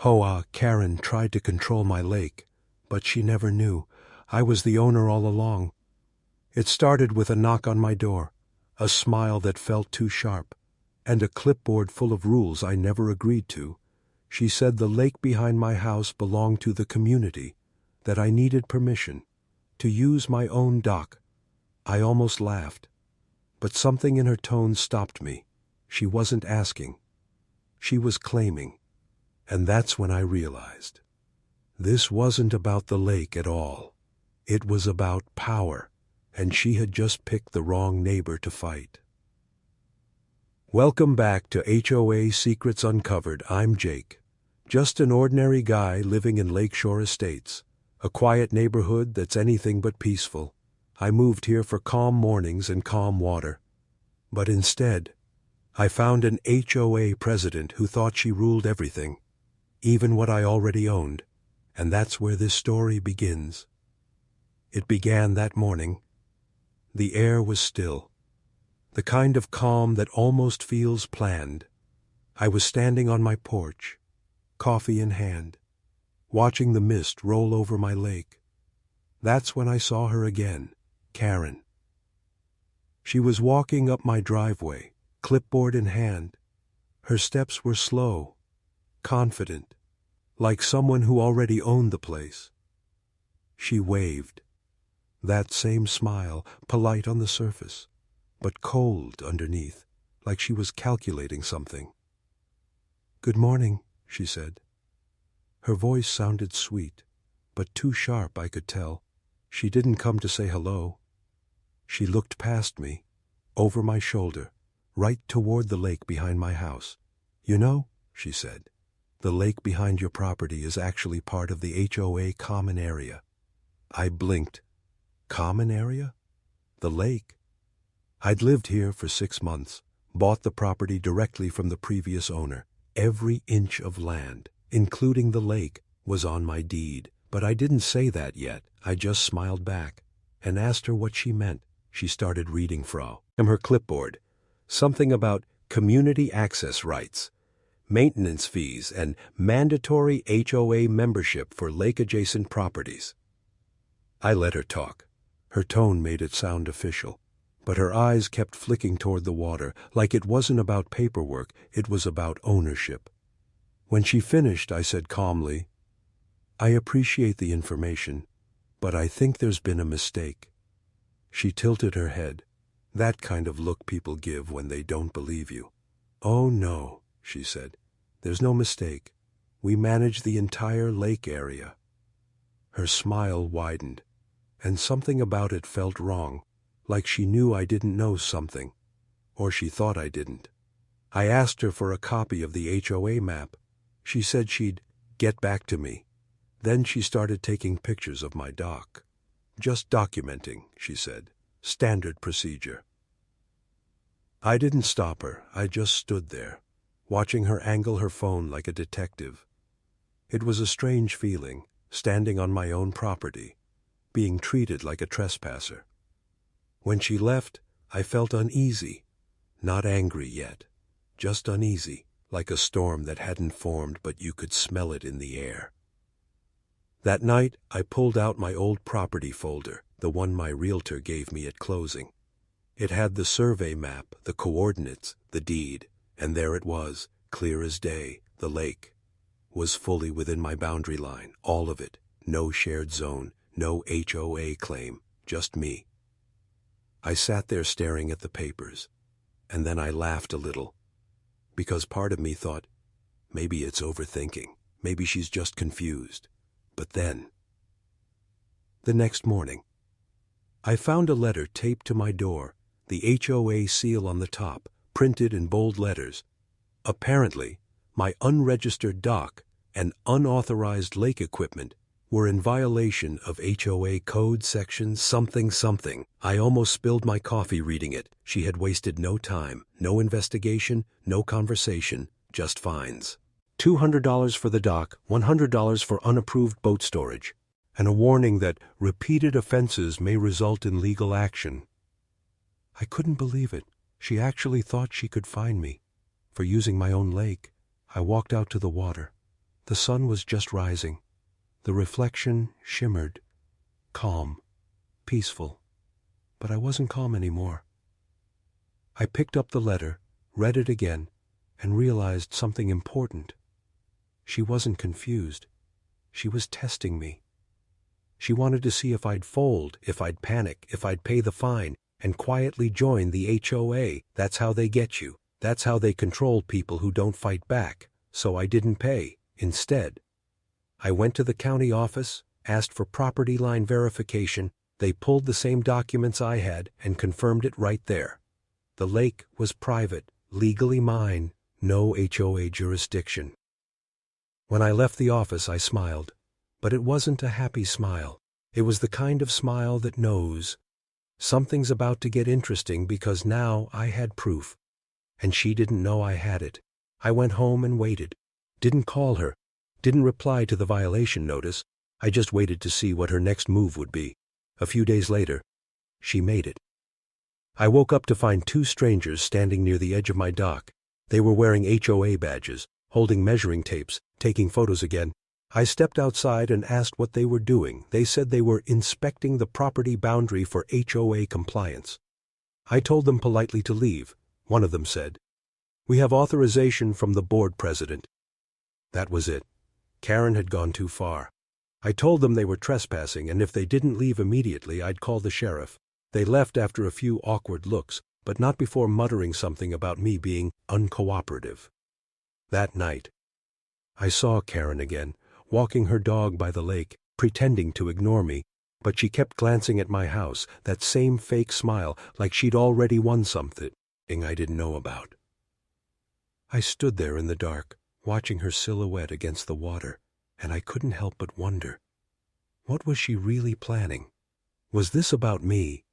HOA Karen tried to control my lake, but she never knew. I was the owner all along. It started with a knock on my door, a smile that felt too sharp, and a clipboard full of rules I never agreed to. She said the lake behind my house belonged to the community, that I needed permission to use my own dock. I almost laughed, but something in her tone stopped me. She wasn't asking. She was claiming. And that's when I realized. This wasn't about the lake at all. It was about power, and she had just picked the wrong neighbor to fight. Welcome back to HOA Secrets Uncovered. I'm Jake. Just an ordinary guy living in Lakeshore Estates, a quiet neighborhood that's anything but peaceful. I moved here for calm mornings and calm water. But instead, I found an HOA president who thought she ruled everything, even what I already owned, and that's where this story begins. It began that morning. The air was still, the kind of calm that almost feels planned. I was standing on my porch, coffee in hand, watching the mist roll over my lake. That's when I saw her again, Karen. She was walking up my driveway, clipboard in hand. Her steps were slow, confident, like someone who already owned the place. She waved. That same smile, polite on the surface, but cold underneath, like she was calculating something. "Good morning," she said. Her voice sounded sweet, but too sharp, I could tell. She didn't come to say hello. She looked past me, over my shoulder, right toward the lake behind my house. "You know," she said, "the lake behind your property is actually part of the HOA common area." I blinked. Common area? The lake? I'd lived here for 6 months, bought the property directly from the previous owner. Every inch of land, including the lake, was on my deed. But I didn't say that yet. I just smiled back and asked her what she meant. She started reading from her clipboard. Something about community access rights, maintenance fees, and mandatory HOA membership for lake-adjacent properties. I let her talk. Her tone made it sound official, but her eyes kept flicking toward the water, like it wasn't about paperwork, it was about ownership. When she finished, I said calmly, "I appreciate the information, but I think there's been a mistake." She tilted her head, that kind of look people give when they don't believe you. "Oh no," she said, "there's no mistake. We manage the entire lake area." Her smile widened, and something about it felt wrong, like she knew I didn't know something, or she thought I didn't. I asked her for a copy of the HOA map. She said she'd get back to me. Then she started taking pictures of my dock. "Just documenting," she said. "Standard procedure." I didn't stop her. I just stood there, watching her angle her phone like a detective. It was a strange feeling, standing on my own property, being treated like a trespasser. When she left, I felt uneasy, not angry yet, just uneasy, like a storm that hadn't formed but you could smell it in the air. That night, I pulled out my old property folder, the one my realtor gave me at closing. It had the survey map, the coordinates, the deed, and there it was, clear as day. The lake was fully within my boundary line, all of it, no shared zone, no HOA claim, just me. I sat there staring at the papers, and then I laughed a little, because part of me thought, maybe it's overthinking, maybe she's just confused. But then, the next morning, I found a letter taped to my door, the HOA seal on the top, printed in bold letters. Apparently, my unregistered dock and unauthorized lake equipment were in violation of HOA code section something something. I almost spilled my coffee reading it. She had wasted no time, no investigation, no conversation, just fines. $200 for the dock, $100 for unapproved boat storage, and a warning that repeated offenses may result in legal action. I couldn't believe it. She actually thought she could fine me for using my own lake. I walked out to the water, The sun was just rising. The reflection shimmered, calm, peaceful. But I wasn't calm anymore. I picked up the letter, read it again, and realized something important. She wasn't confused. She was testing me. She wanted to see if I'd fold, if I'd panic, if I'd pay the fine, and quietly join the HOA. That's how they get you. That's how they control people who don't fight back. So I didn't pay. Instead, I went to the county office, asked for property line verification. They pulled the same documents I had and confirmed it right there. The lake was private, legally mine, no HOA jurisdiction. When I left the office, I smiled. But it wasn't a happy smile. It was the kind of smile that knows something's about to get interesting, because now I had proof. And she didn't know I had it. I went home and waited. Didn't call her. Didn't reply to the violation notice. I just waited to see what her next move would be. A few days later, she made it. I woke up to find two strangers standing near the edge of my dock. They were wearing HOA badges, holding measuring tapes, taking photos again. I stepped outside and asked what they were doing. They said they were inspecting the property boundary for HOA compliance. I told them politely to leave. One of them said, "We have authorization from the board president." That was it. Karen had gone too far. I told them they were trespassing, and if they didn't leave immediately, I'd call the sheriff. They left after a few awkward looks, but not before muttering something about me being uncooperative. That night, I saw Karen again, walking her dog by the lake, pretending to ignore me, but she kept glancing at my house, that same fake smile, like she'd already won something I didn't know about. I stood there in the dark, watching her silhouette against the water, and I couldn't help but wonder, what was she really planning? Was this about me?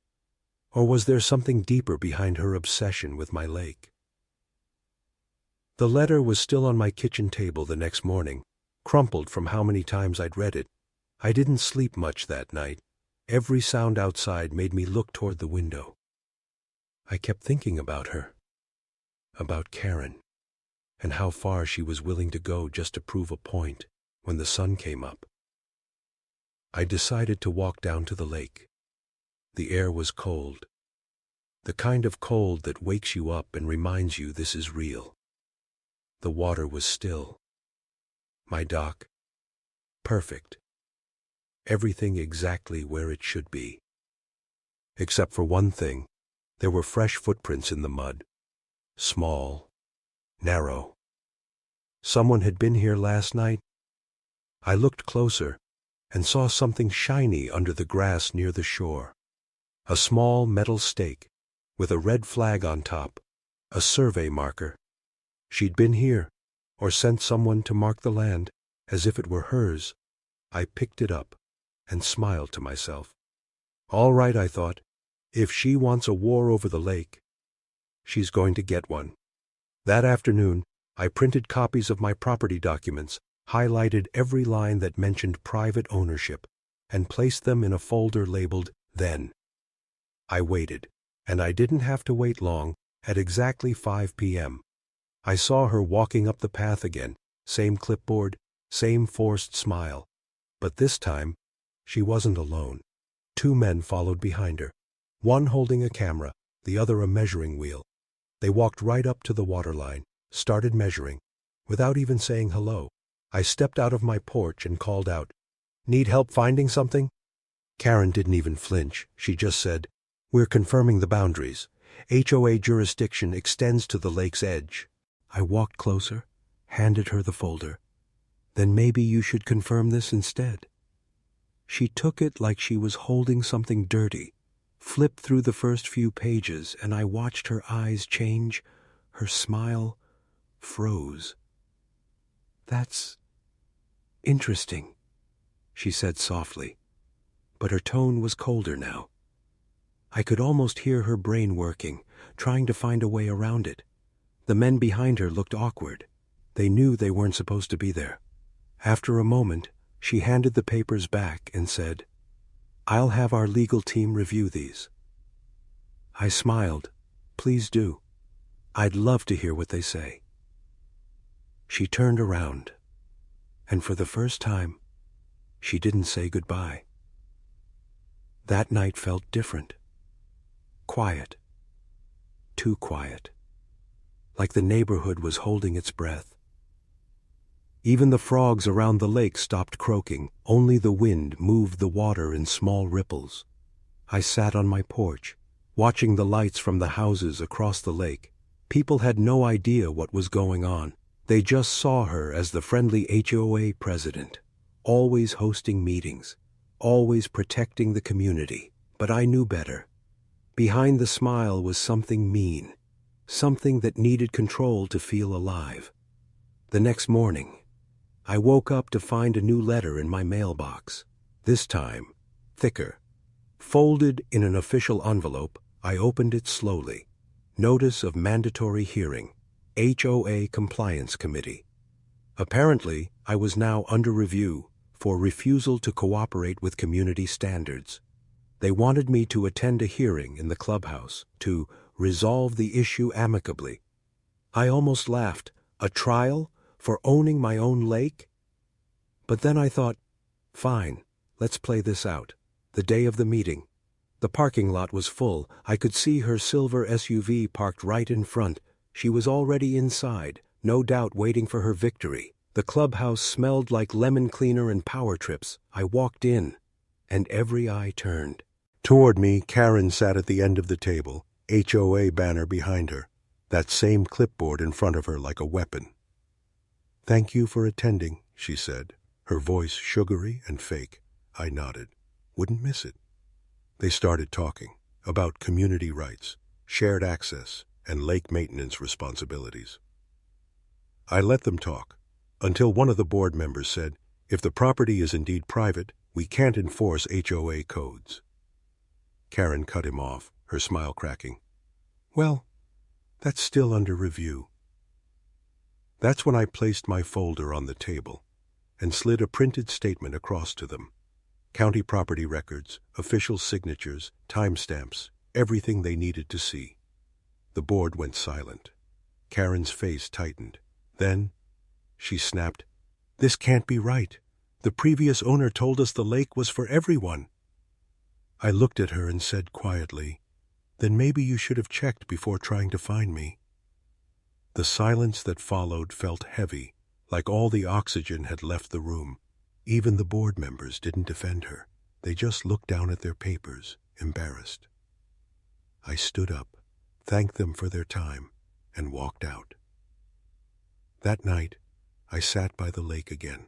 Or was there something deeper behind her obsession with my lake? The letter was still on my kitchen table the next morning, crumpled from how many times I'd read it. I didn't sleep much that night. Every sound outside made me look toward the window. I kept thinking about her, about Karen, and how far she was willing to go just to prove a point. When the sun came up, I decided to walk down to the lake. The air was cold, the kind of cold that wakes you up and reminds you this is real. The water was still. My dock, perfect. Everything exactly where it should be. Except for one thing, there were fresh footprints in the mud. Small, narrow. Someone had been here last night. I looked closer and saw something shiny under the grass near the shore. A small metal stake with a red flag on top, a survey marker. She'd been here, or sent someone to mark the land, as if it were hers. I picked it up and smiled to myself. All right, I thought. If she wants a war over the lake, she's going to get one. That afternoon, I printed copies of my property documents, highlighted every line that mentioned private ownership, and placed them in a folder labeled Then. I waited, and I didn't have to wait long. At exactly 5 p.m., I saw her walking up the path again, same clipboard, same forced smile. But this time, she wasn't alone. Two men followed behind her, one holding a camera, the other a measuring wheel. They walked right up to the waterline, started measuring, without even saying hello. I stepped out of my porch and called out, "Need help finding something?" Karen didn't even flinch. She just said, "We're confirming the boundaries. HOA jurisdiction extends to the lake's edge." I walked closer, handed her the folder. "Then maybe you should confirm this instead." She took it like she was holding something dirty, flipped through the first few pages, and I watched her eyes change. Her smile froze. "That's interesting," she said softly, but her tone was colder now. I could almost hear her brain working, trying to find a way around it. The men behind her looked awkward. They knew they weren't supposed to be there. After a moment, she handed the papers back and said, "I'll have our legal team review these." I smiled. "Please do. I'd love to hear what they say." She turned around. And for the first time, she didn't say goodbye. That night felt different. Quiet. Too quiet. Like the neighborhood was holding its breath. Even the frogs around the lake stopped croaking. Only the wind moved the water in small ripples. I sat on my porch, watching the lights from the houses across the lake. People had no idea what was going on. They just saw her as the friendly HOA president, always hosting meetings, always protecting the community. But I knew better. Behind the smile was something mean, something that needed control to feel alive. The next morning, I woke up to find a new letter in my mailbox. This time, thicker. Folded in an official envelope, I opened it slowly. Notice of mandatory hearing. HOA Compliance Committee. Apparently, I was now under review for refusal to cooperate with community standards. They wanted me to attend a hearing in the clubhouse to resolve the issue amicably. I almost laughed. A trial for owning my own lake? But then I thought, fine, let's play this out. The day of the meeting. The parking lot was full. I could see her silver SUV parked right in front. She was already inside, no doubt waiting for her victory. The clubhouse smelled like lemon cleaner and power trips. I walked in, and every eye turned. Toward me, Karen sat at the end of the table, HOA banner behind her, that same clipboard in front of her like a weapon. "Thank you for attending," she said, her voice sugary and fake. I nodded. Wouldn't miss it. They started talking about community rights, shared access, and lake maintenance responsibilities. I let them talk until one of the board members said, "If the property is indeed private, we can't enforce HOA codes." Karen cut him off, her smile cracking. "Well, that's still under review." That's when I placed my folder on the table and slid a printed statement across to them. County property records, official signatures, timestamps, everything they needed to see. The board went silent. Karen's face tightened. Then she snapped, "This can't be right. The previous owner told us the lake was for everyone." I looked at her and said quietly, "Then maybe you should have checked before trying to find me." The silence that followed felt heavy, like all the oxygen had left the room. Even the board members didn't defend her. They just looked down at their papers, embarrassed. I stood up, thanked them for their time, and walked out. That night, I sat by the lake again.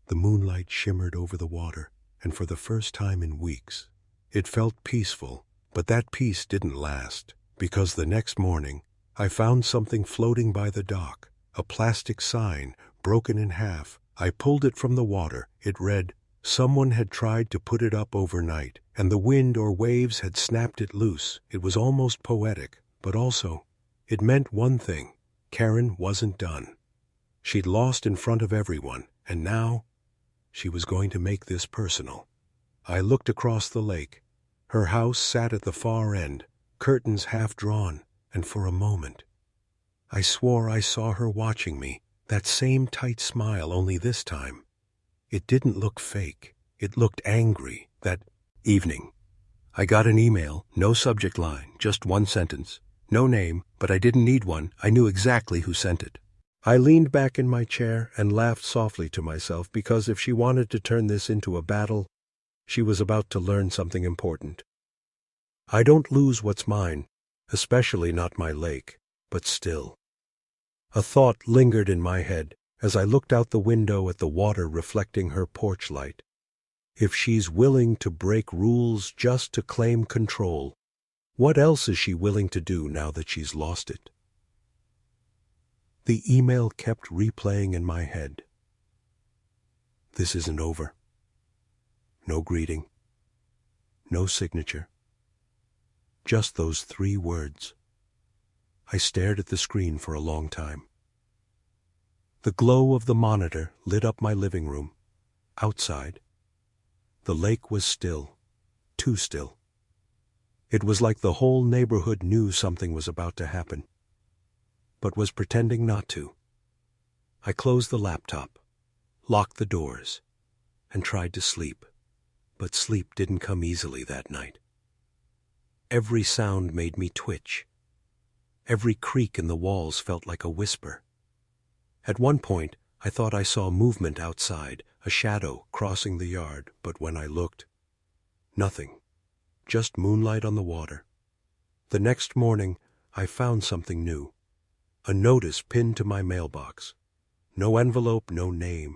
The moonlight shimmered over the water, and for the first time in weeks, it felt peaceful. But that peace didn't last, because the next morning, I found something floating by the dock, a plastic sign, broken in half. I pulled it from the water. It read, "Someone had tried to put it up overnight, and the wind or waves had snapped it loose." It was almost poetic, but also, it meant one thing. Karen wasn't done. She'd lost in front of everyone, and now she was going to make this personal. I looked across the lake. Her house sat at the far end, curtains half drawn, and for a moment, I swore I saw her watching me, that same tight smile, only this time, it didn't look fake. It looked angry. That evening, I got an email, no subject line, just one sentence. No name, but I didn't need one. I knew exactly who sent it. I leaned back in my chair and laughed softly to myself, because if she wanted to turn this into a battle, she was about to learn something important. I don't lose what's mine, especially not my lake, but still. A thought lingered in my head as I looked out the window at the water reflecting her porch light. If she's willing to break rules just to claim control, what else is she willing to do now that she's lost it? The email kept replaying in my head. This isn't over. No greeting. No signature. Just those 3 words. I stared at the screen for a long time. The glow of the monitor lit up my living room. Outside, the lake was still, too still. It was like the whole neighborhood knew something was about to happen, but was pretending not to. I closed the laptop, locked the doors, and tried to sleep. But sleep didn't come easily that night. Every sound made me twitch. Every creak in the walls felt like a whisper. At one point, I thought I saw movement outside, a shadow crossing the yard, but when I looked, nothing. Just moonlight on the water. The next morning, I found something new. A notice pinned to my mailbox. No envelope, no name.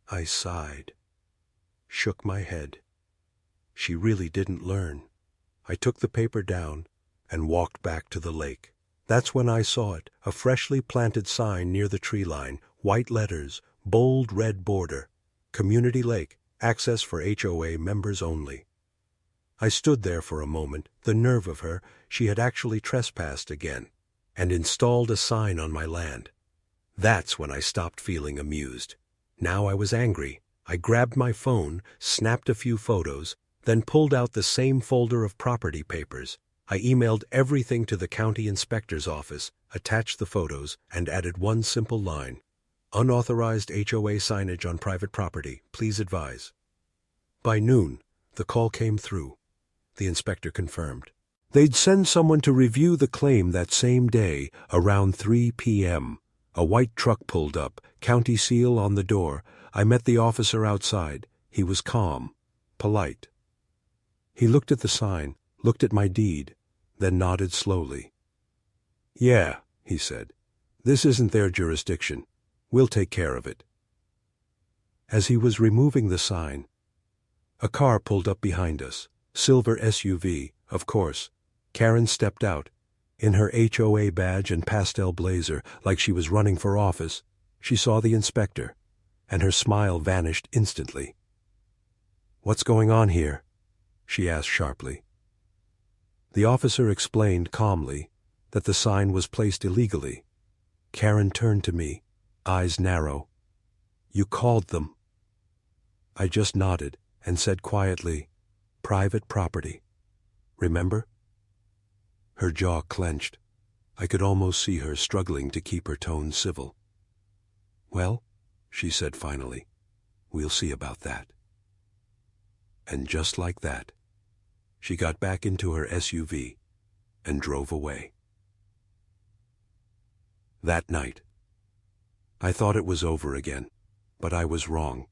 I sighed, shook my head. She really didn't learn. I took the paper down and walked back to the lake. That's when I saw it, a freshly planted sign near the tree line, white letters, bold red border, Community Lake, access for HOA members only. I stood there for a moment, the nerve of her. She had actually trespassed again, and installed a sign on my land. That's when I stopped feeling amused. Now I was angry. I grabbed my phone, snapped a few photos, then pulled out the same folder of property papers. I emailed everything to the county inspector's office, attached the photos, and added one simple line. Unauthorized HOA signage on private property, please advise. By noon, the call came through. The inspector confirmed. They'd send someone to review the claim that same day, around 3 p.m. A white truck pulled up, county seal on the door. I met the officer outside. He was calm, polite. He looked at the sign, looked at my deed, then nodded slowly. Yeah, he said. This isn't their jurisdiction. We'll take care of it. As he was removing the sign, a car pulled up behind us. Silver SUV, of course. Karen stepped out. In her HOA badge and pastel blazer, like she was running for office, she saw the inspector, and her smile vanished instantly. What's going on here? She asked sharply. The officer explained calmly that the sign was placed illegally. Karen turned to me, eyes narrow. You called them. I just nodded and said quietly, private property. Remember? Her jaw clenched. I could almost see her struggling to keep her tone civil. Well, she said finally, we'll see about that. And just like that, she got back into her SUV and drove away. That night, I thought it was over again, but I was wrong.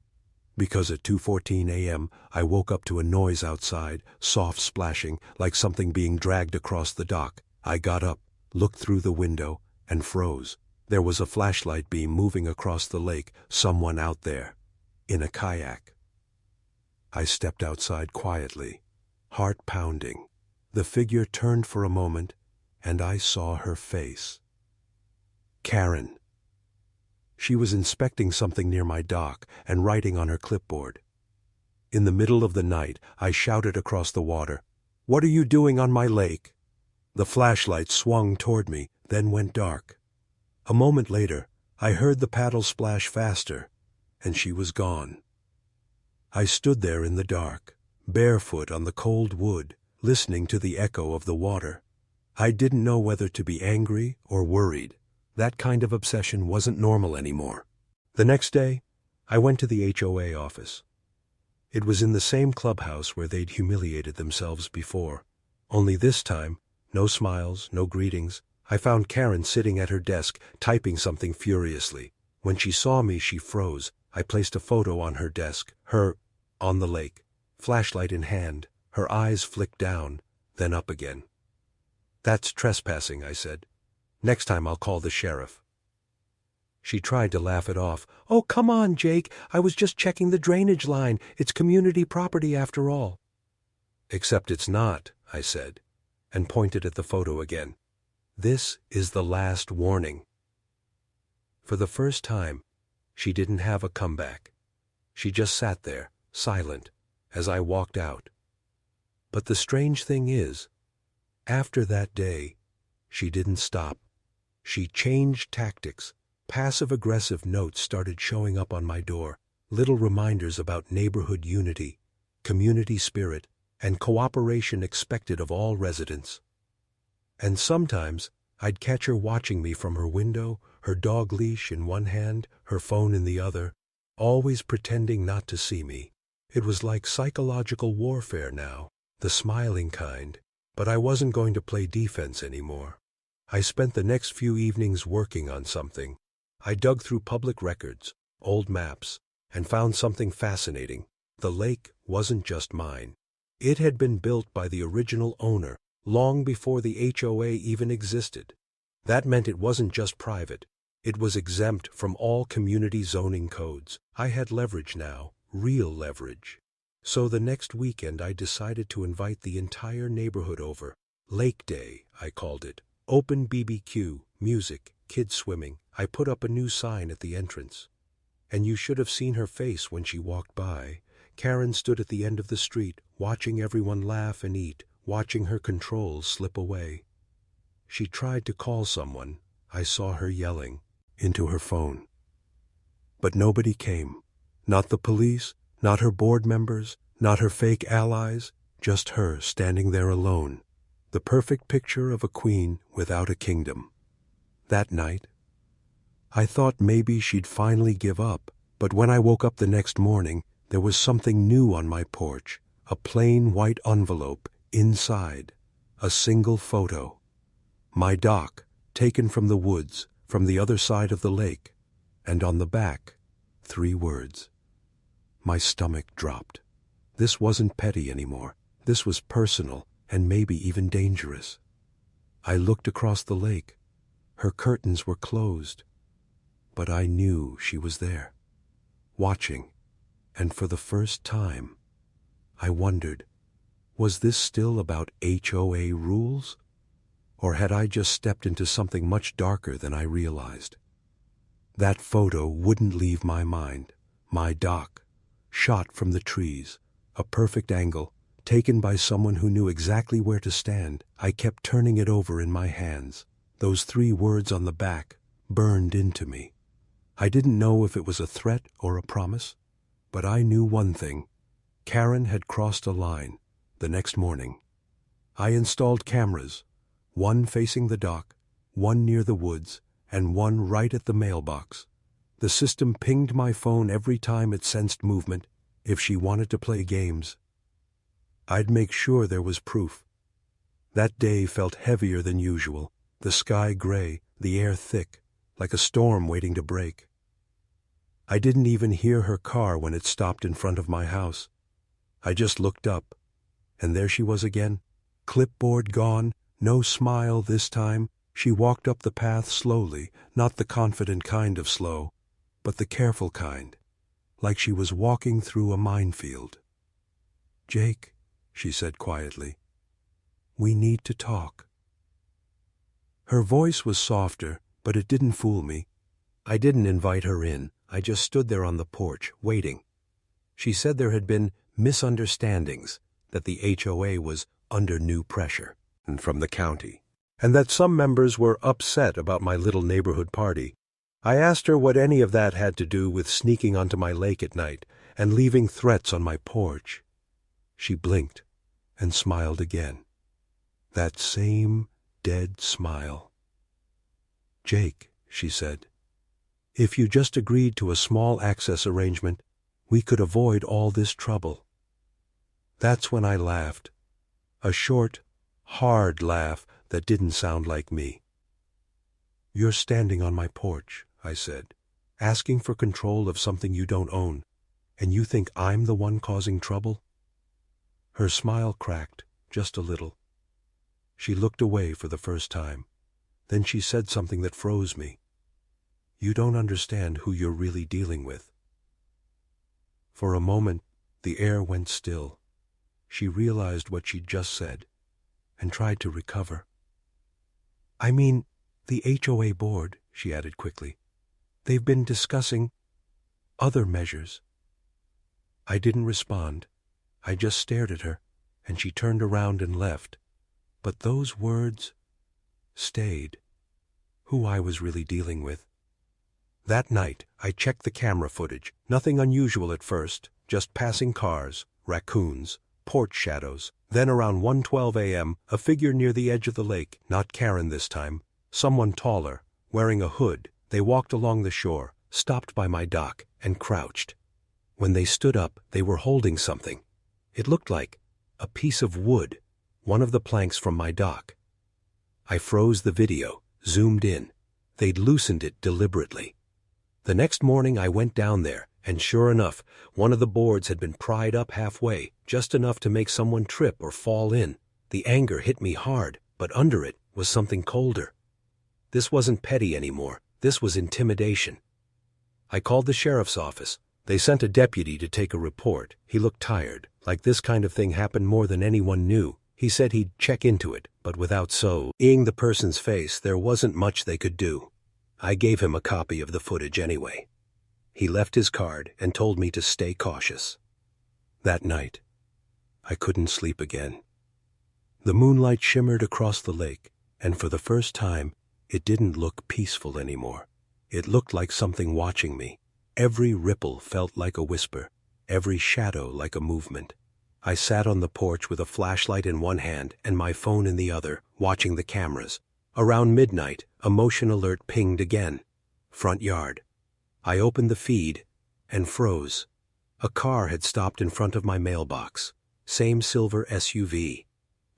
Because at 2:14 a.m. I woke up to a noise outside, soft splashing, like something being dragged across the dock. I got up, looked through the window, and froze. There was a flashlight beam moving across the lake, someone out there, in a kayak. I stepped outside quietly, heart pounding. The figure turned for a moment, and I saw her face. Karen. She was inspecting something near my dock and writing on her clipboard. In the middle of the night, I shouted across the water, "What are you doing on my lake?" The flashlight swung toward me, then went dark. A moment later, I heard the paddle splash faster, and she was gone. I stood there in the dark, barefoot on the cold wood, listening to the echo of the water. I didn't know whether to be angry or worried. That kind of obsession wasn't normal anymore. The next day, I went to the HOA office. It was in the same clubhouse where they'd humiliated themselves before. Only this time, no smiles, no greetings. I found Karen sitting at her desk, typing something furiously. When she saw me, she froze. I placed a photo on her desk, her on the lake, flashlight in hand. Her eyes flicked down, then up again. That's trespassing, I said. Next time I'll call the sheriff. She tried to laugh it off. Oh, come on, Jake. I was just checking the drainage line. It's community property after all. Except it's not, I said, and pointed at the photo again. This is the last warning. For the first time, she didn't have a comeback. She just sat there, silent, as I walked out. But the strange thing is, after that day, she didn't stop. She changed tactics. Passive-aggressive notes started showing up on my door, little reminders about neighborhood unity, community spirit, and cooperation expected of all residents. And sometimes I'd catch her watching me from her window, her dog leash in one hand, her phone in the other, always pretending not to see me. It was like psychological warfare now, the smiling kind, but I wasn't going to play defense anymore. I spent the next few evenings working on something. I dug through public records, old maps, and found something fascinating. The lake wasn't just mine. It had been built by the original owner, long before the HOA even existed. That meant it wasn't just private. It was exempt from all community zoning codes. I had leverage now, real leverage. So the next weekend I decided to invite the entire neighborhood over. Lake Day, I called it. Open BBQ, music, kids swimming. I put up a new sign at the entrance. And you should have seen her face when she walked by. Karen stood at the end of the street, watching everyone laugh and eat, watching her controls slip away. She tried to call someone. I saw her yelling into her phone. But nobody came. Not the police, not her board members, not her fake allies, just her standing there alone. The perfect picture of a queen without a kingdom. That night, I thought maybe she'd finally give up, but when I woke up the next morning, there was something new on my porch, a plain white envelope, inside, a single photo. My dock, taken from the woods, from the other side of the lake, and on the back, 3 words. My stomach dropped. This wasn't petty anymore. This was personal, and maybe even dangerous. I looked across the lake. Her curtains were closed. But I knew she was there, watching, and for the first time, I wondered, was this still about HOA rules? Or had I just stepped into something much darker than I realized? That photo wouldn't leave my mind. My dock, shot from the trees, a perfect angle, taken by someone who knew exactly where to stand. I kept turning it over in my hands. Those 3 words on the back burned into me. I didn't know if it was a threat or a promise, but I knew one thing. Karen had crossed a line. The next morning, I installed cameras, one facing the dock, one near the woods, and one right at the mailbox. The system pinged my phone every time it sensed movement. If she wanted to play games, I'd make sure there was proof. That day felt heavier than usual, the sky gray, the air thick, like a storm waiting to break. I didn't even hear her car when it stopped in front of my house. I just looked up, and there she was again, clipboard gone, no smile this time. She walked up the path slowly, not the confident kind of slow, but the careful kind, like she was walking through a minefield. "Jake," she said quietly, "we need to talk." Her voice was softer, but it didn't fool me. I didn't invite her in. I just stood there on the porch, waiting. She said there had been misunderstandings, that the HOA was under new pressure from the county, and that some members were upset about my little neighborhood party. I asked her what any of that had to do with sneaking onto my lake at night and leaving threats on my porch. She blinked and smiled again. That same dead smile. "Jake," she said, "if you just agreed to a small access arrangement, we could avoid all this trouble." That's when I laughed. A short, hard laugh that didn't sound like me. "You're standing on my porch," I said, "asking for control of something you don't own, and you think I'm the one causing trouble?" Her smile cracked, just a little. She looked away for the first time. Then she said something that froze me. "You don't understand who you're really dealing with." For a moment, the air went still. She realized what she'd just said, and tried to recover. "I mean, the HOA board," she added quickly. "They've been discussing other measures." I didn't respond. I just stared at her, and she turned around and left. But those words stayed. Who I was really dealing with. That night, I checked the camera footage. Nothing unusual at first, just passing cars, raccoons, porch shadows. Then around 1:12 a.m., a figure near the edge of the lake, not Karen this time, someone taller, wearing a hood. They walked along the shore, stopped by my dock, and crouched. When they stood up, they were holding something. It looked like a piece of wood, one of the planks from my dock. I froze the video, zoomed in. They'd loosened it deliberately. The next morning I went down there, and sure enough, one of the boards had been pried up halfway, just enough to make someone trip or fall in. The anger hit me hard, but under it was something colder. This wasn't petty anymore. This was intimidation. I called the sheriff's office. They sent a deputy to take a report. He looked tired, like this kind of thing happened more than anyone knew. He said he'd check into it, but without seeing the person's face, there wasn't much they could do. I gave him a copy of the footage anyway. He left his card and told me to stay cautious. That night, I couldn't sleep again. The moonlight shimmered across the lake, and for the first time, it didn't look peaceful anymore. It looked like something watching me. Every ripple felt like a whisper, every shadow like a movement. I sat on the porch with a flashlight in one hand and my phone in the other, watching the cameras. Around midnight, a motion alert pinged again. Front yard. I opened the feed and froze. A car had stopped in front of my mailbox. Same silver SUV.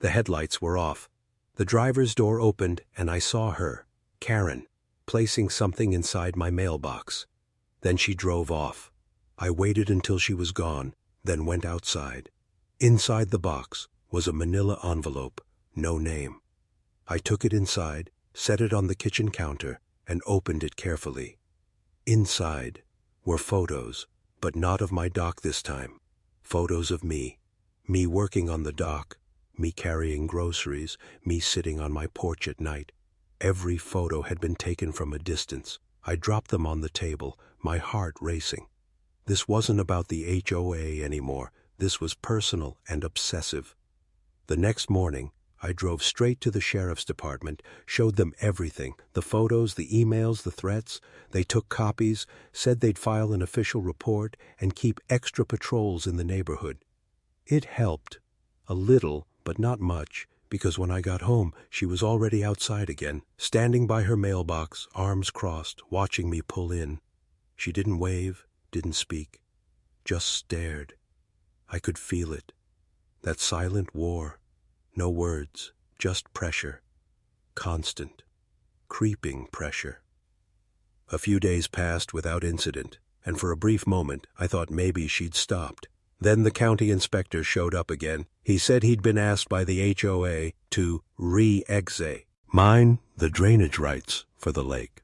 The headlights were off. The driver's door opened and I saw her, Karen, placing something inside my mailbox. Then she drove off. I waited until she was gone, then went outside. Inside the box was a manila envelope, no name. I took it inside, set it on the kitchen counter, and opened it carefully. Inside were photos, but not of my dock this time. Photos of me working on the dock, me carrying groceries, me sitting on my porch at night. Every photo had been taken from a distance. I dropped them on the table, my heart racing. This wasn't about the HOA anymore. This was personal and obsessive. The next morning, I drove straight to the sheriff's department, showed them everything, the photos, the emails, the threats. They took copies, said they'd file an official report, and keep extra patrols in the neighborhood. It helped. A little, but not much, because when I got home, she was already outside again, standing by her mailbox, arms crossed, watching me pull in. She didn't wave, didn't speak, just stared. I could feel it. That silent war. No words, just pressure. Constant, creeping pressure. A few days passed without incident, and for a brief moment I thought maybe she'd stopped. Then the county inspector showed up again. He said he'd been asked by the HOA to mine the drainage rights for the lake.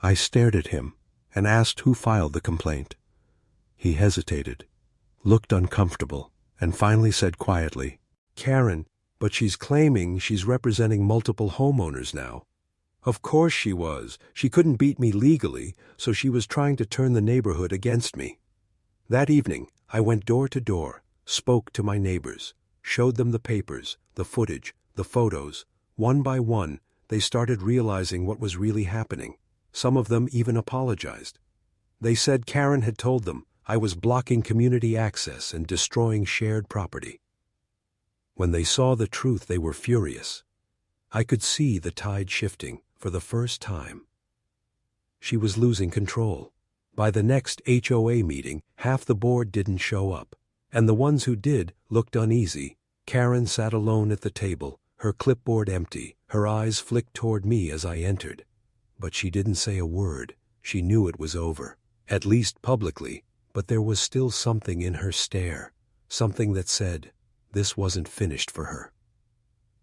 I stared at him and asked who filed the complaint. He hesitated, looked uncomfortable, and finally said quietly, "Karen, but she's claiming she's representing multiple homeowners now." Of course she was. She couldn't beat me legally, so she was trying to turn the neighborhood against me. That evening, I went door to door, spoke to my neighbors, showed them the papers, the footage, the photos. One by one, they started realizing what was really happening. Some of them even apologized. They said Karen had told them I was blocking community access and destroying shared property. When they saw the truth, they were furious. I could see the tide shifting for the first time. She was losing control. By the next HOA meeting, half the board didn't show up, and the ones who did looked uneasy. Karen sat alone at the table, her clipboard empty, her eyes flicked toward me as I entered. But she didn't say a word. She knew it was over, at least publicly, but there was still something in her stare, something that said this wasn't finished for her.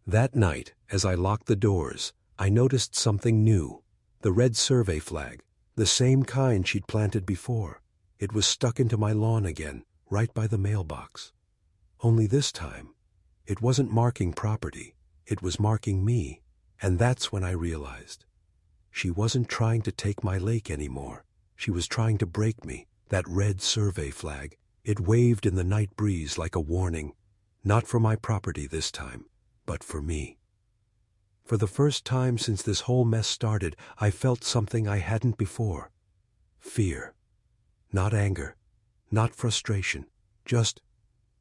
That night, as I locked the doors, I noticed something new. The red survey flag, the same kind she'd planted before. It was stuck into my lawn again, right by the mailbox. Only this time, it wasn't marking property, it was marking me. And that's when I realized. She wasn't trying to take my lake anymore. She was trying to break me. That red survey flag, it waved in the night breeze like a warning. Not for my property this time, but for me. For the first time since this whole mess started, I felt something I hadn't before. Fear. Not anger, not frustration, just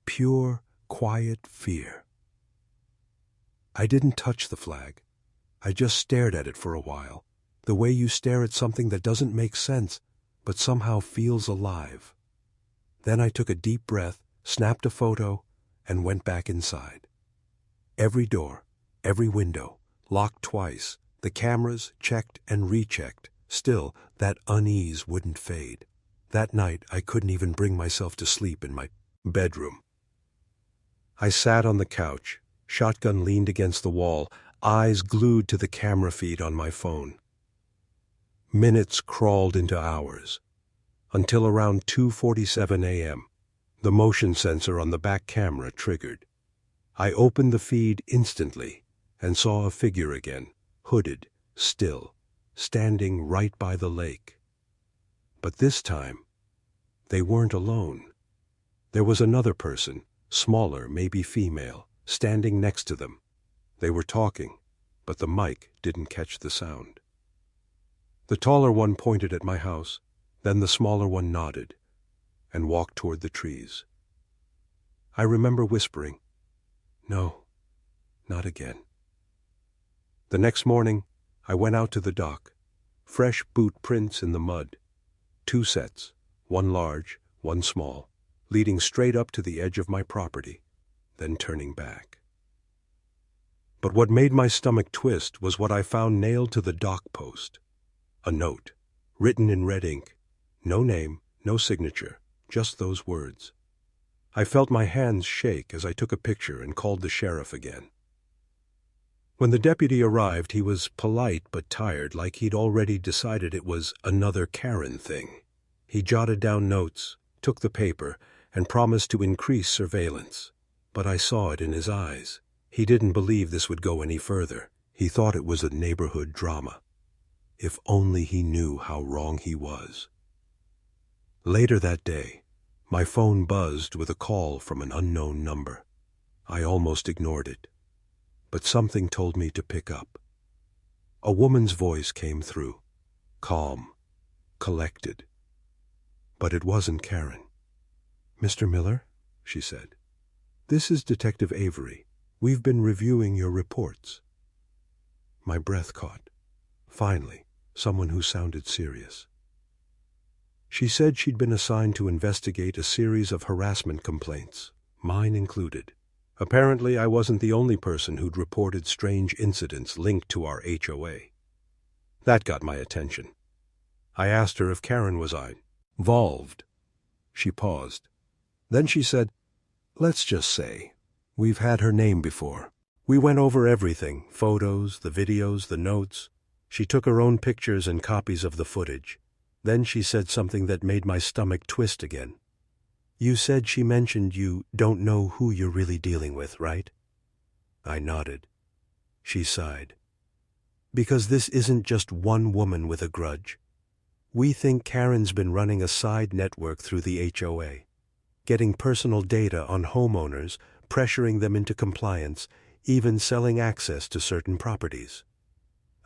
pure, quiet fear. I didn't touch the flag. I just stared at it for a while, the way you stare at something that doesn't make sense, but somehow feels alive. Then I took a deep breath, snapped a photo, and went back inside. Every door, every window, locked twice, the cameras checked and rechecked. Still, that unease wouldn't fade. That night, I couldn't even bring myself to sleep in my bedroom. I sat on the couch, shotgun leaned against the wall, eyes glued to the camera feed on my phone. Minutes crawled into hours, until around 2:47 a.m., the motion sensor on the back camera triggered. I opened the feed instantly and saw a figure again, hooded, still, standing right by the lake. But this time, they weren't alone. There was another person, smaller, maybe female, standing next to them. They were talking, but the mic didn't catch the sound. The taller one pointed at my house, then the smaller one nodded and walked toward the trees. I remember whispering, "No, not again." The next morning, I went out to the dock. Fresh boot prints in the mud. 2 sets, one large, one small, leading straight up to the edge of my property, then turning back. But what made my stomach twist was what I found nailed to the dock post. A note, written in red ink. No name, no signature, just those words. I felt my hands shake as I took a picture and called the sheriff again. When the deputy arrived, he was polite but tired, like he'd already decided it was another Karen thing. He jotted down notes, took the paper, and promised to increase surveillance. But I saw it in his eyes. He didn't believe this would go any further. He thought it was a neighborhood drama. If only he knew how wrong he was. Later that day, my phone buzzed with a call from an unknown number. I almost ignored it, but something told me to pick up. A woman's voice came through, calm, collected. But it wasn't Karen. "Mr. Miller," she said, "this is Detective Avery. We've been reviewing your reports." My breath caught. Finally, someone who sounded serious. She said she'd been assigned to investigate a series of harassment complaints, mine included. Apparently, I wasn't the only person who'd reported strange incidents linked to our HOA. That got my attention. I asked her if Karen was involved. She paused. Then she said, "Let's just say, we've had her name before. We went over everything, photos, the videos, the notes. She took her own pictures and copies of the footage. Then she said something that made my stomach twist again. You said she mentioned you don't know who you're really dealing with, right?" I nodded. She sighed. "Because this isn't just one woman with a grudge. We think Karen's been running a side network through the HOA, getting personal data on homeowners, pressuring them into compliance, even selling access to certain properties."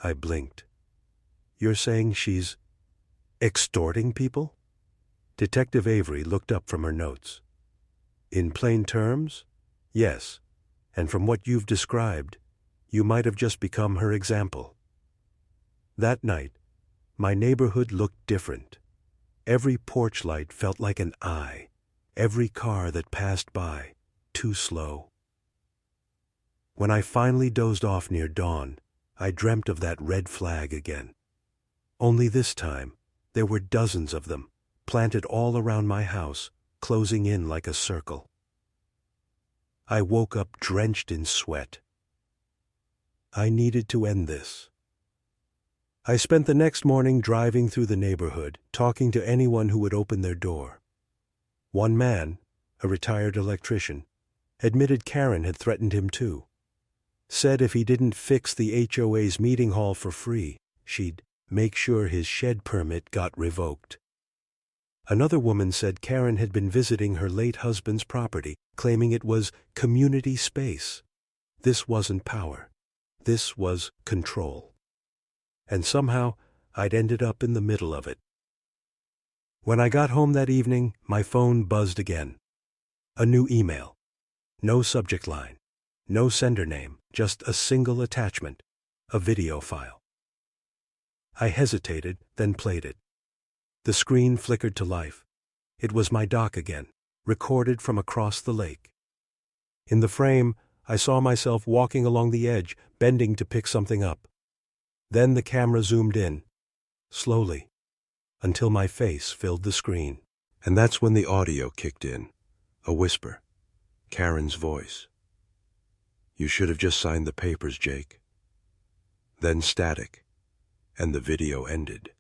I blinked. "You're saying she's extorting people?" Detective Avery looked up from her notes. "In plain terms, yes. And from what you've described, you might have just become her example." That night, my neighborhood looked different. Every porch light felt like an eye. Every car that passed by, too slow. When I finally dozed off near dawn, I dreamt of that red flag again. Only this time, there were dozens of them, planted all around my house, closing in like a circle. I woke up drenched in sweat. I needed to end this. I spent the next morning driving through the neighborhood, talking to anyone who would open their door. One man, a retired electrician, admitted Karen had threatened him too. Said if he didn't fix the HOA's meeting hall for free, she'd make sure his shed permit got revoked. Another woman said Karen had been visiting her late husband's property, claiming it was community space. This wasn't power. This was control. And somehow, I'd ended up in the middle of it. When I got home that evening, my phone buzzed again. A new email. No subject line. No sender name, just a single attachment, a video file. I hesitated, then played it. The screen flickered to life. It was my dock again, recorded from across the lake. In the frame, I saw myself walking along the edge, bending to pick something up. Then the camera zoomed in, slowly, until my face filled the screen. And that's when the audio kicked in. A whisper. Karen's voice. "You should have just signed the papers, Jake." Then static, and the video ended.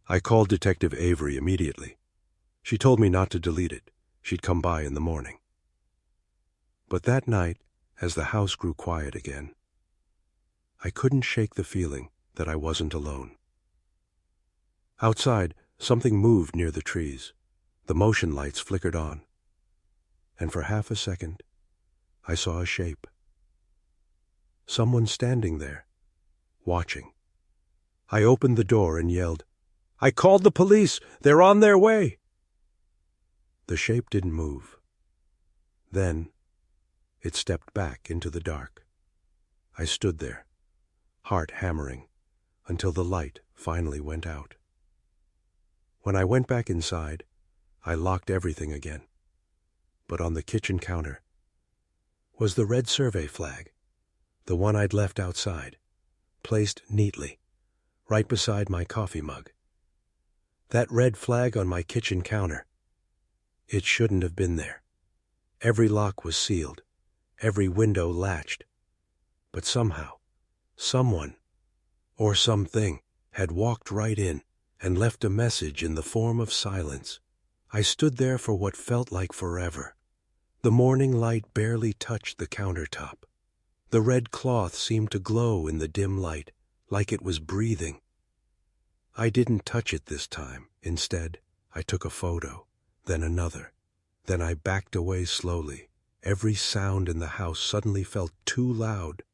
I called Detective Avery immediately. She told me not to delete it. She'd come by in the morning. But that night, as the house grew quiet again, I couldn't shake the feeling that I wasn't alone. Outside, something moved near the trees. The motion lights flickered on. And for half a second, I saw a shape. Someone standing there, watching. I opened the door and yelled, "I called the police! They're on their way!" The shape didn't move. Then, it stepped back into the dark. I stood there, heart hammering, until the light finally went out. When I went back inside, I locked everything again. But on the kitchen counter was the red survey flag, the one I'd left outside, placed neatly, right beside my coffee mug. That red flag on my kitchen counter, it shouldn't have been there. Every lock was sealed, every window latched. But somehow, someone, or something, had walked right in and left a message in the form of silence. I stood there for what felt like forever. The morning light barely touched the countertop. The red cloth seemed to glow in the dim light, like it was breathing. I didn't touch it this time. Instead, I took a photo, then another. Then I backed away slowly. Every sound in the house suddenly felt too loud.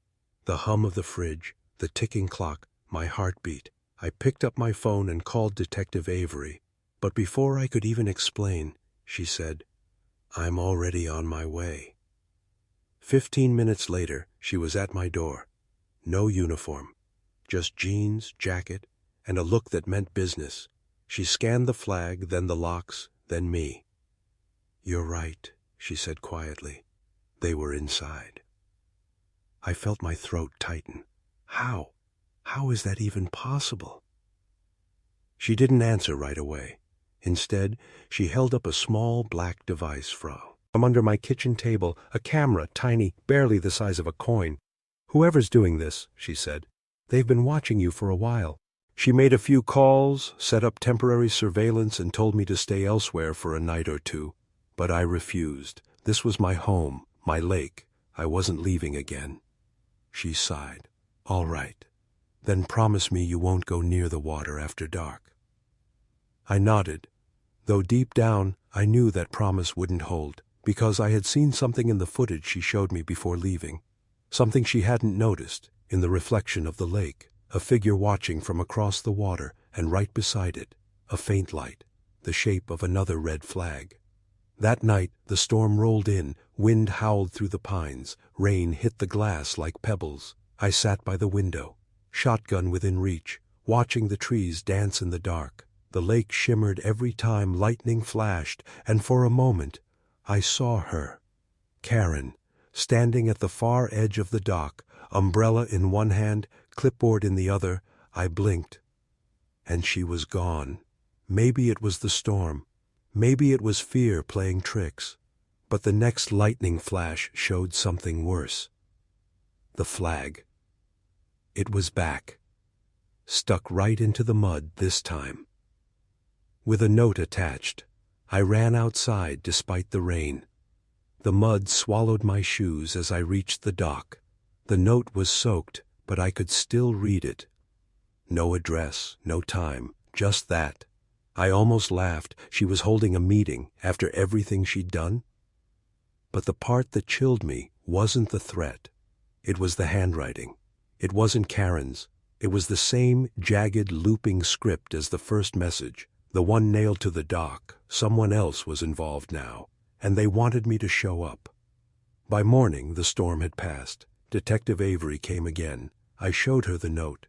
The hum of the fridge, the ticking clock, my heartbeat. I picked up my phone and called Detective Avery. But before I could even explain, she said, "I'm already on my way." 15 minutes later, she was at my door. No uniform, just jeans, jacket, and a look that meant business. She scanned the flag, then the locks, then me. "You're right," she said quietly. "They were inside." I felt my throat tighten. How? How is that even possible? She didn't answer right away. Instead, she held up a small black device from under my kitchen table, a camera, tiny, barely the size of a coin. "Whoever's doing this," she said, "they've been watching you for a while." She made a few calls, set up temporary surveillance, and told me to stay elsewhere for a night or two. But I refused. This was my home, my lake. I wasn't leaving again. She sighed. "All right. Then promise me you won't go near the water after dark." I nodded, though deep down I knew that promise wouldn't hold, because I had seen something in the footage she showed me before leaving. Something she hadn't noticed, in the reflection of the lake. A figure watching from across the water, and right beside it, a faint light, the shape of another red flag. That night, the storm rolled in, wind howled through the pines, rain hit the glass like pebbles. I sat by the window, shotgun within reach, watching the trees dance in the dark. The lake shimmered every time lightning flashed, and for a moment, I saw her, Karen, standing at the far edge of the dock, umbrella in one hand, clipboard in the other. I blinked, and she was gone. Maybe it was the storm. Maybe it was fear playing tricks. But the next lightning flash showed something worse. The flag. It was back. Stuck right into the mud this time. With a note attached. I ran outside despite the rain. The mud swallowed my shoes as I reached the dock. The note was soaked, but I could still read it. No address, no time, just that. I almost laughed. She was holding a meeting after everything she'd done. But the part that chilled me wasn't the threat. It was the handwriting. It wasn't Karen's. It was the same jagged, looping script as the first message, the one nailed to the dock. Someone else was involved now, and they wanted me to show up. By morning, the storm had passed. Detective Avery came again. I showed her the note.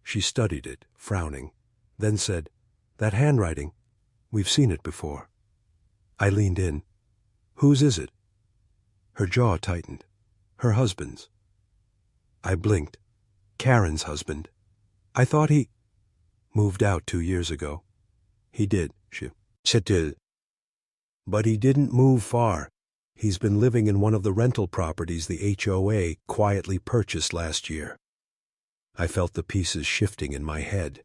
She studied it, frowning, then said, That handwriting. We've seen it before. I leaned in. Whose is it? Her jaw tightened. Her husband's. I blinked. Karen's husband. I thought he moved out 2 years ago. He did, she said. But he didn't move far. He's been living in one of the rental properties the HOA quietly purchased last year. I felt the pieces shifting in my head.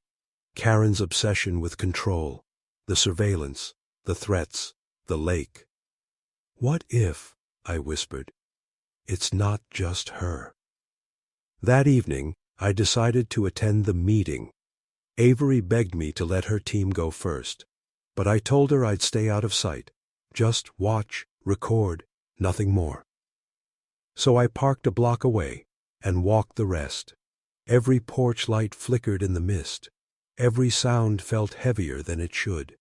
Karen's obsession with control, the surveillance, the threats, the lake. What if, I whispered, it's not just her? That evening, I decided to attend the meeting. Avery begged me to let her team go first, but I told her I'd stay out of sight. Just watch, record, nothing more. So I parked a block away and walked the rest. Every porch light flickered in the mist. Every sound felt heavier than it should.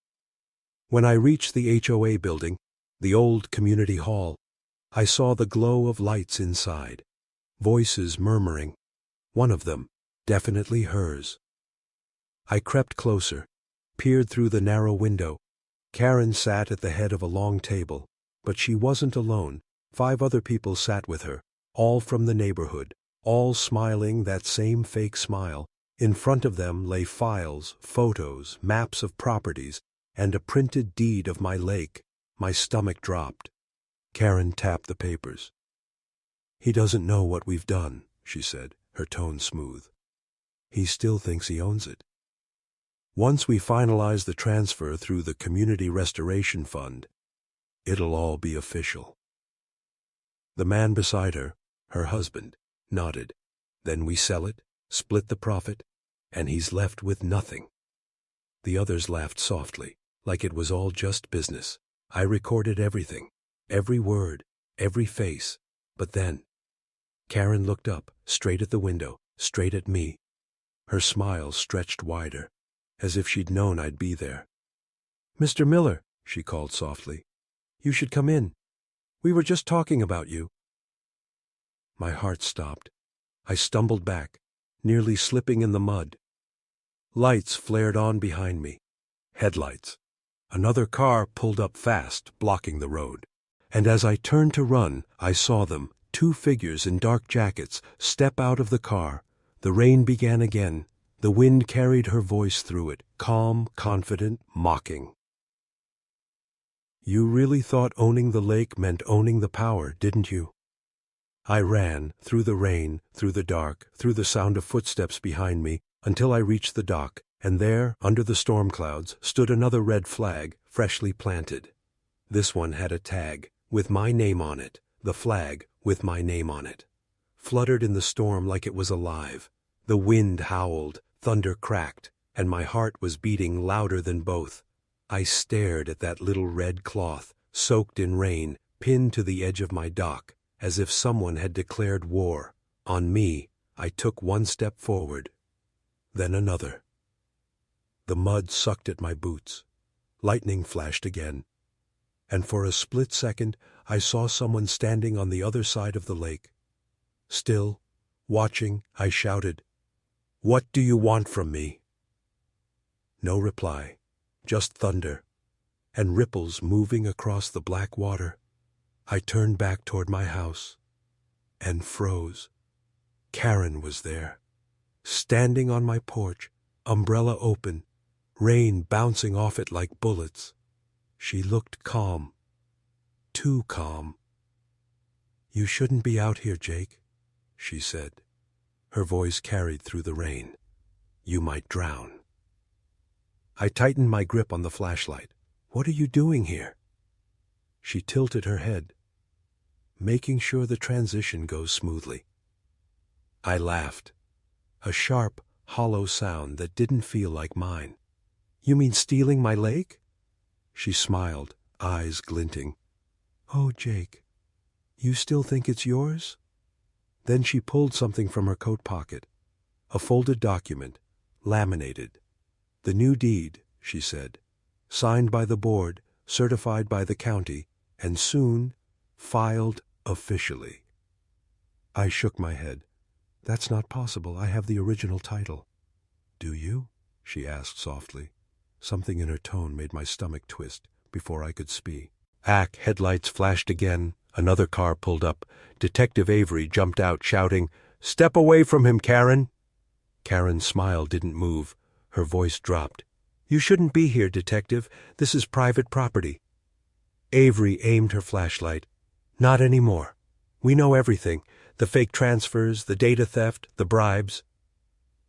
When I reached the HOA building, the old community hall, I saw the glow of lights inside, voices murmuring, one of them definitely hers. I crept closer, peered through the narrow window. Karen sat at the head of a long table, but she wasn't alone. 5 other people sat with her, all from the neighborhood, all smiling that same fake smile. In front of them lay files, photos, maps of properties, and a printed deed of my lake. My stomach dropped. Karen tapped the papers. He doesn't know what we've done, she said, her tone smooth. He still thinks he owns it. Once we finalize the transfer through the Community Restoration Fund, it'll all be official. The man beside her, her husband, nodded. Then we sell it, split the profit, and he's left with nothing. The others laughed softly, like it was all just business. I recorded everything, every word, every face. But then, Karen looked up, straight at the window, straight at me. Her smile stretched wider, as if she'd known I'd be there. "Mr. Miller," she called softly, "you should come in. We were just talking about you." My heart stopped. I stumbled back, nearly slipping in the mud. Lights flared on behind me. Headlights. Another car pulled up fast, blocking the road. And as I turned to run, I saw them, 2 figures in dark jackets, step out of the car. The rain began again. The wind carried her voice through it, calm, confident, mocking. "You really thought owning the lake meant owning the power, didn't you?" I ran, through the rain, through the dark, through the sound of footsteps behind me, until I reached the dock, and there, under the storm clouds, stood another red flag, freshly planted. This one had a tag, with my name on it, the flag, with my name on it. Fluttered in the storm like it was alive. The wind howled, thunder cracked, and my heart was beating louder than both. I stared at that little red cloth, soaked in rain, pinned to the edge of my dock, as if someone had declared war on me. I took one step forward, then another. The mud sucked at my boots. Lightning flashed again. And for a split second, I saw someone standing on the other side of the lake. Still, watching, I shouted, "What do you want from me?" No reply, just thunder, and ripples moving across the black water. I turned back toward my house and froze. Karen was there, standing on my porch, umbrella open, rain bouncing off it like bullets. She looked calm, too calm. "You shouldn't be out here, Jake," she said. Her voice carried through the rain. "You might drown." I tightened my grip on the flashlight. "What are you doing here?" She tilted her head, making sure the transition goes smoothly. I laughed, a sharp, hollow sound that didn't feel like mine. "You mean stealing my lake?" She smiled, eyes glinting. "Oh, Jake, you still think it's yours?" Then she pulled something from her coat pocket, a folded document, laminated. "The new deed," she said, "signed by the board, certified by the county, and soon filed officially." I shook my head. "That's not possible. I have the original title." "Do you?" she asked softly. Something in her tone made my stomach twist before I could speak. Headlights flashed again. Another car pulled up. Detective Avery jumped out, shouting, "Step away from him, Karen!" Karen's smile didn't move. Her voice dropped. "You shouldn't be here, Detective. This is private property." Avery aimed her flashlight. "Not anymore. We know everything. The fake transfers, the data theft, the bribes."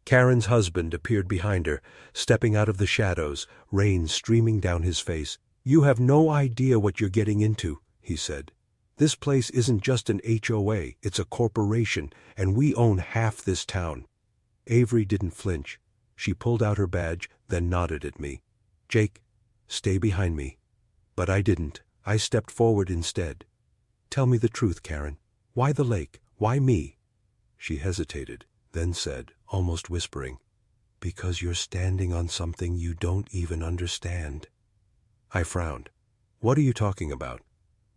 Karen's husband appeared behind her, stepping out of the shadows, rain streaming down his face. "You have no idea what you're getting into," he said. "This place isn't just an HOA, it's a corporation, and we own half this town." Avery didn't flinch. She pulled out her badge, then nodded at me. "Jake, stay behind me." But I didn't. I stepped forward instead. "Tell me the truth, Karen. Why the lake? Why me?" She hesitated, then said, almost whispering, "Because you're standing on something you don't even understand." I frowned. "What are you talking about?"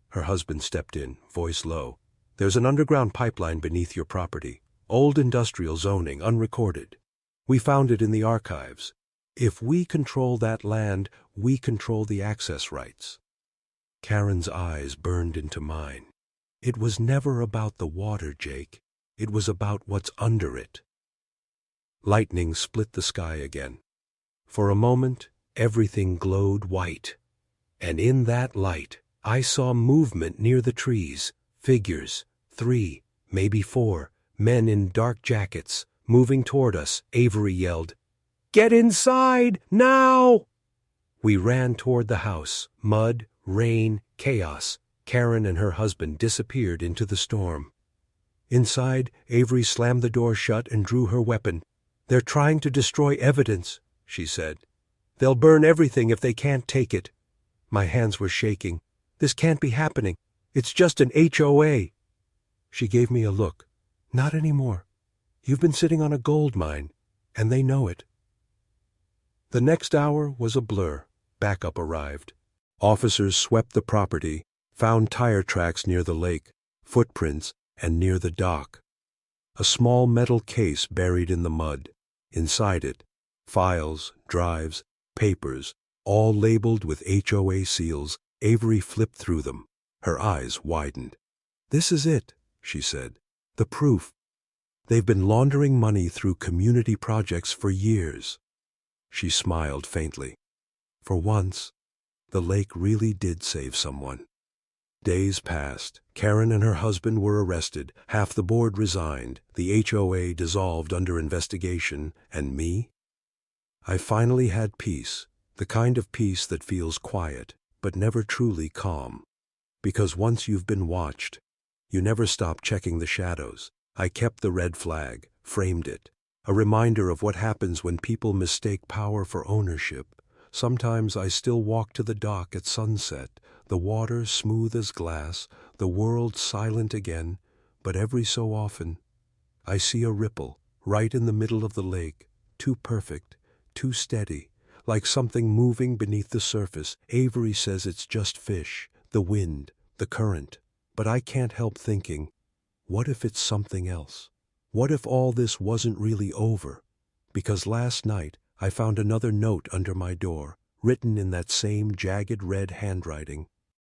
Her husband stepped in, voice low. "There's an underground pipeline beneath your property. Old industrial zoning, unrecorded. We found it in the archives. If we control that land, we control the access rights." Karen's eyes burned into mine. "It was never about the water, Jake. It was about what's under it." Lightning split the sky again. For a moment, everything glowed white. And in that light, I saw movement near the trees. Figures, 3, maybe 4, men in dark jackets, moving toward us. Avery yelled, "Get inside, now!" We ran toward the house. Mud, rain, chaos. Karen and her husband disappeared into the storm. Inside, Avery slammed the door shut and drew her weapon. "They're trying to destroy evidence," she said. "They'll burn everything if they can't take it." My hands were shaking. "This can't be happening. It's just an HOA." She gave me a look. "Not anymore. You've been sitting on a gold mine, and they know it." The next hour was a blur. Backup arrived. Officers swept the property, found tire tracks near the lake, footprints, and near the dock. A small metal case buried in the mud. Inside it, files, drives, papers, all labeled with HOA seals. Avery flipped through them. Her eyes widened. "This is it," she said. "The proof. They've been laundering money through community projects for years." She smiled faintly. For once, the lake really did save someone. Days passed. Karen and her husband were arrested. Half the board resigned. The HOA dissolved under investigation. And me? I finally had peace, the kind of peace that feels quiet, but never truly calm. Because once you've been watched, you never stop checking the shadows. I kept the red flag, framed it, a reminder of what happens when people mistake power for ownership. Sometimes I still walk to the dock at sunset, the water smooth as glass, the world silent again, but every so often, I see a ripple right in the middle of the lake, too perfect, too steady, like something moving beneath the surface. Avery says it's just fish, the wind, the current, but I can't help thinking, what if it's something else? What if all this wasn't really over? Because last night I found another note under my door, written in that same jagged red handwriting.